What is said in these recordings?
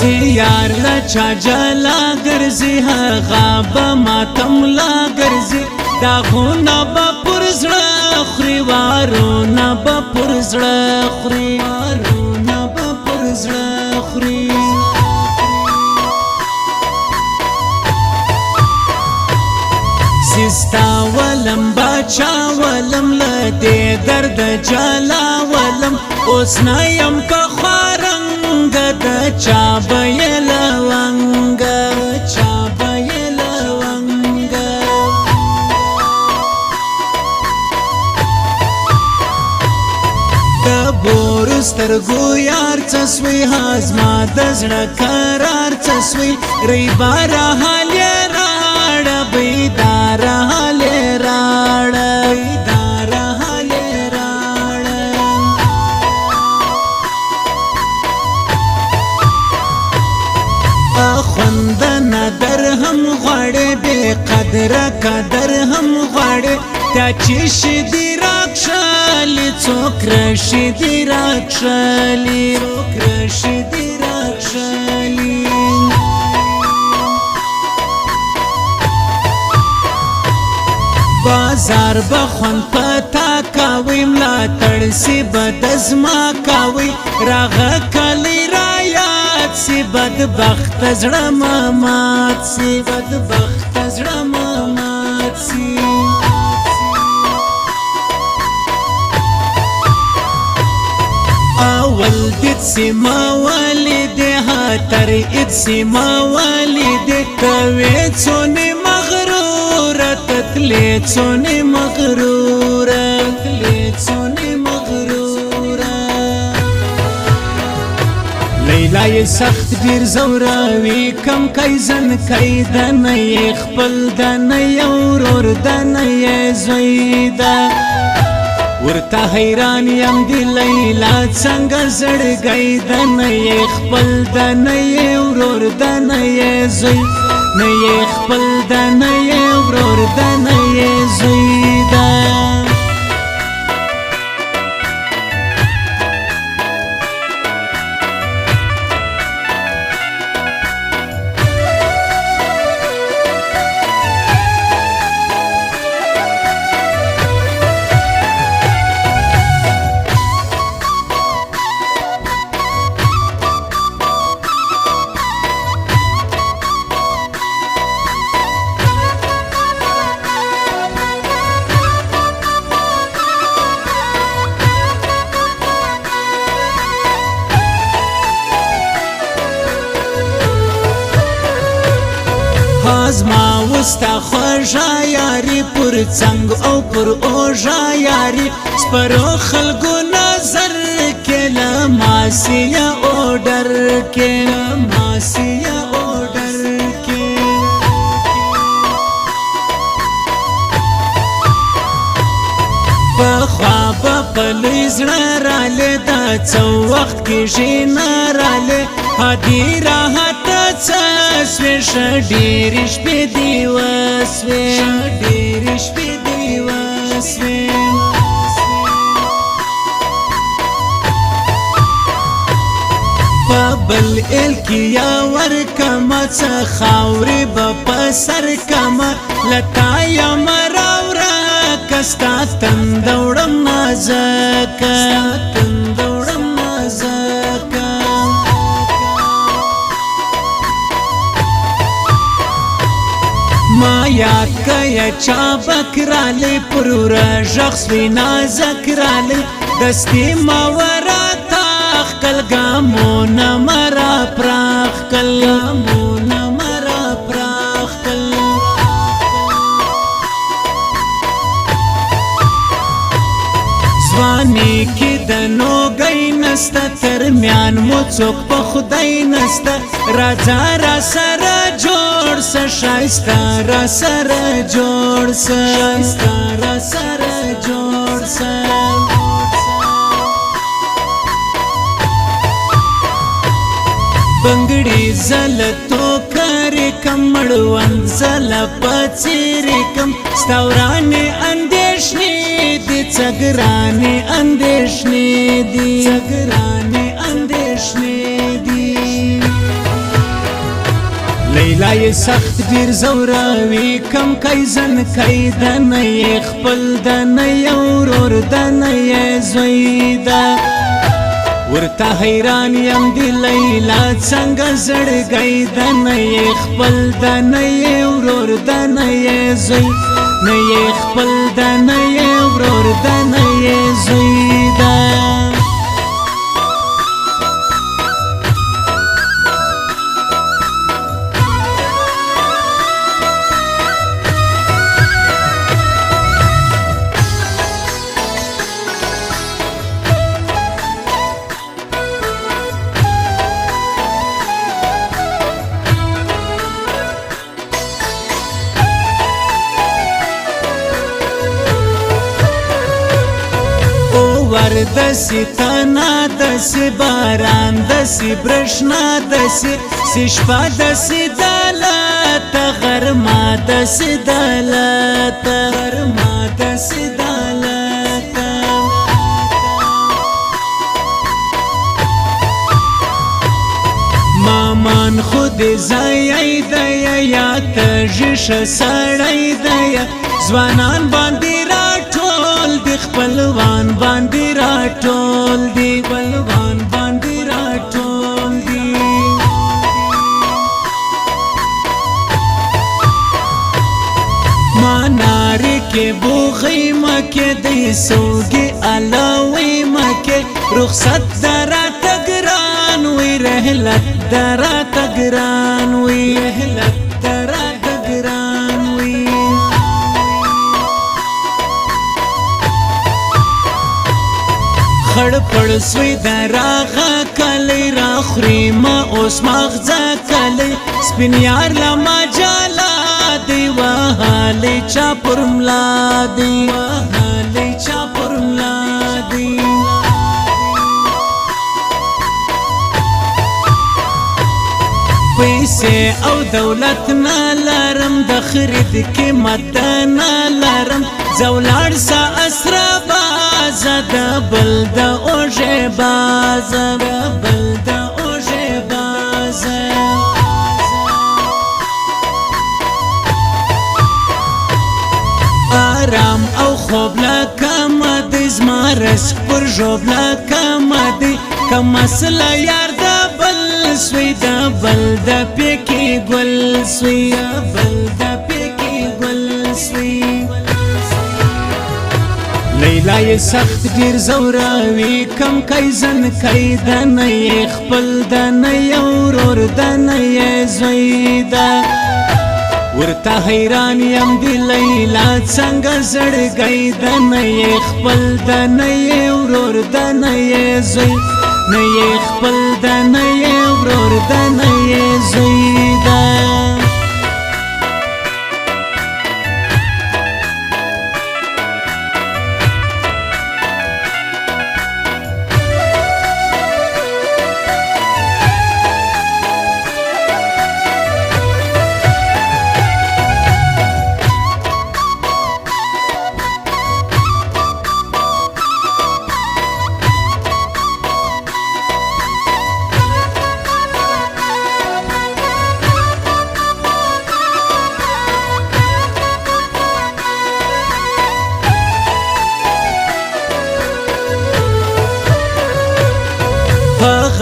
یار لچا جلا ګرځي هغه به ماتم لا ګرځي داغونه به پر زړه خوري وارونه به پر زړه خوري وارونه به پر زړه خوري سستا ولم باچا ولم لدې درد جلا ولم اوس نه یم په خوارنګ د چا به یې لونګ چا به یې لونګ د بورو سترګو یار څه سوی هازما د زړه قرار څه سوی ری باره حال یې راړه بیداره حال یې راړه بیداره حال یې راړه خوندنه در هم غواړې بې قدره قدر هم غواړې تا چې شدي راکښلي څوک راشدي راکښلي څوک راشدي راکښلي بازار به خوند پتا کوي ملاتړ سي به د زما کوي راغه کلی رایاد سي بدبخت زړه مات سي بدبخت زړه مات سي اول دید سی ما والده ها تر اید سی ما والده کوي څونه مغروره تکلی څونه مغروره تکلی څونه مغروره لیلا یې سخت ډیر زوراوي کم کایزن کایدن یې خپل دن یو ورور دن یې زوی ده ورته حیران یم دی لیلا څنګه زړګی دن یې خپل دن یې ورور دن یې زوی نه یې خپل دن یې ورور دن یې زوی ده زما وستا خوږه یاري پر څنګ او پر اوږه یاري سپرو خلکو نظر کې له ماسیه اوډر کې له ماسیه اوډر کې پخوا به پلی زړه رالی دا څه وخت کېږي نه رالی هدي راحته څه سوې ښه ډېرې شپې دې وسوې ډېرې شپې دې وسوې په بل ایل کې یا ورکمه څه خاورې به په سر کمه له تا یم راورکه ستا تنده وړم نازکه ستا تنده وړم نازکه ما یاد کیا چا بکرالی پرورا شخص وی نازک رالی دستی ما ورا تاخ کل گامونا مرا پراخ کل گامونا مرا پراخ کل زوانی کی دنو گئی نستا ترمیان مو څوک په خدای نستا راځه را سره جوړ سه شایسته را سره جوړ سه شایسته را سره جوړ سه بنګړي زلتو کرے کمړوان زل پڅيري کم ستورانه اندېشنې دي څګرانه اندېشنې دي څګرانه اندېشنې دي لیلای سخت ډیر زوراوي کم کای زن کای دنه یې خپل دنه یې ورور دنه یې زوی ده ورته حیران یم د لیلا څنګه زړګی دنه یې خپل دنه یې ورور دنه یې زوی نه یې خپل دنه یې ورور دنه یې زوی ده دسی تنا دسی باران دسی برشنا دسی شپا دسی دالت غرما دسی دالت غرما دسی دالت مامان خود زای دیا یا تجش سړی دیا ځوانان باندې خپلوان باندې راټول دی خپلوان باندې راټول دی مانار کې بوغي مکه دی سوګي علاوي مکه رخصت درا تګران وی رحلت درا تګران وی رحلت درا تګران وی خړ پړ سوی دراغه کلی را خوري ما اوس مغزه کلی سپین یار لما جالا دی وهالی چا پرملا دی وهالی چا پرملا دی پیسې او دولت نه لرم د خرید قیمت نه لرم زولار سا اسرا زدا بل دا اوجه باز بل دا اوجه باز آرام او خوب لکم دی زمارس پر جوب لکم دی کم مسئله یار دا بل سوی دا بل دا پیکی گل سوی بل دا پیکی گل سوی لیلای سخت ډیر زوراوي کم کای زن کای دنه یې خپل دنه یې ورور دنه یې زوی ده ورته حیران یم د لیلا څنګه زړګی دنه یې خپل دنه یې ورور دنه یې زوی نه یې خپل دنه یې ورور دنه یې زوی ده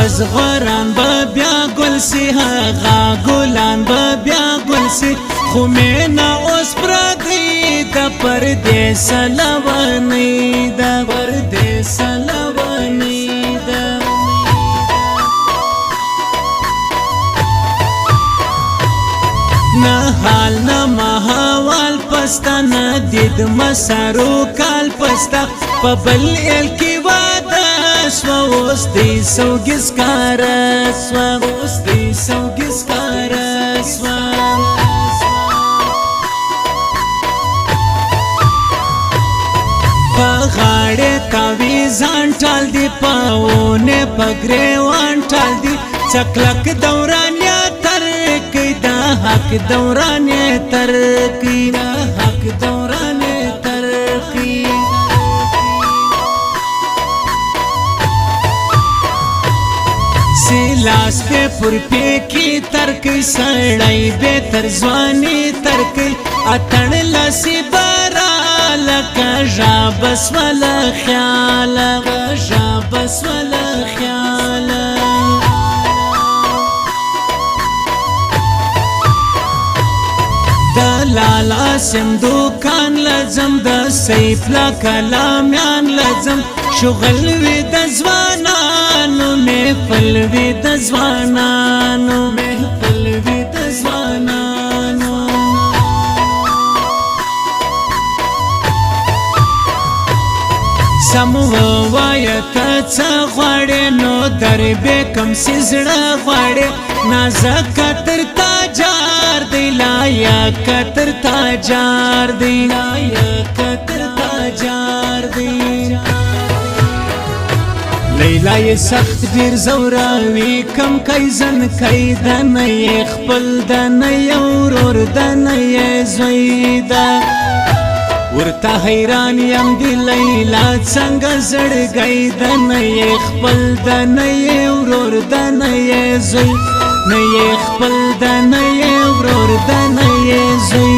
غزغران با بیا گل سی هغه ګلان با بیا گل سی خو مینا اوس پردی د پردیس لونی د پردیس لونی د نه حال نه ماحول پستا نه دید مسارو کال پستا په بل ال کی سوا اوس دی سوګس کار سوا اوس دی سوګس کار سوا پغاړه تاوی ځان ټال دی پاونه پګره وان ټال دی چکلک دوران یا تر کی دا حق دوران تر کی دا حق دوران تر کی لاس په پر پېکی ترکی سړی به تر ځواني ترکی اتړ لاسی بارا لکه ژابس ولا خیال ژابس ولا خیال د لالا سم دوکان لزم د سیف لا کلامیان لزم شغل وی د ځوانانو محفل وی د ځوانانو محفل وی د ځوانانو سمو وایت څه غواړې نو دربې کم سزړه غواړې نازک تر تاجار دی لایا کتر تاجار دی لایا کتر تاجار دی لیلا یې سخت ډیر زوراوي کم کای زن کای دنه یې خپل دنه یې ورور دنه یې زوی ده ورته حیران یم دی لیلا څنګه زړګی دنه یې خپل دنه یې ورور دنه یې زوی نه یې خپل دنه یې ورور دنه یې زوی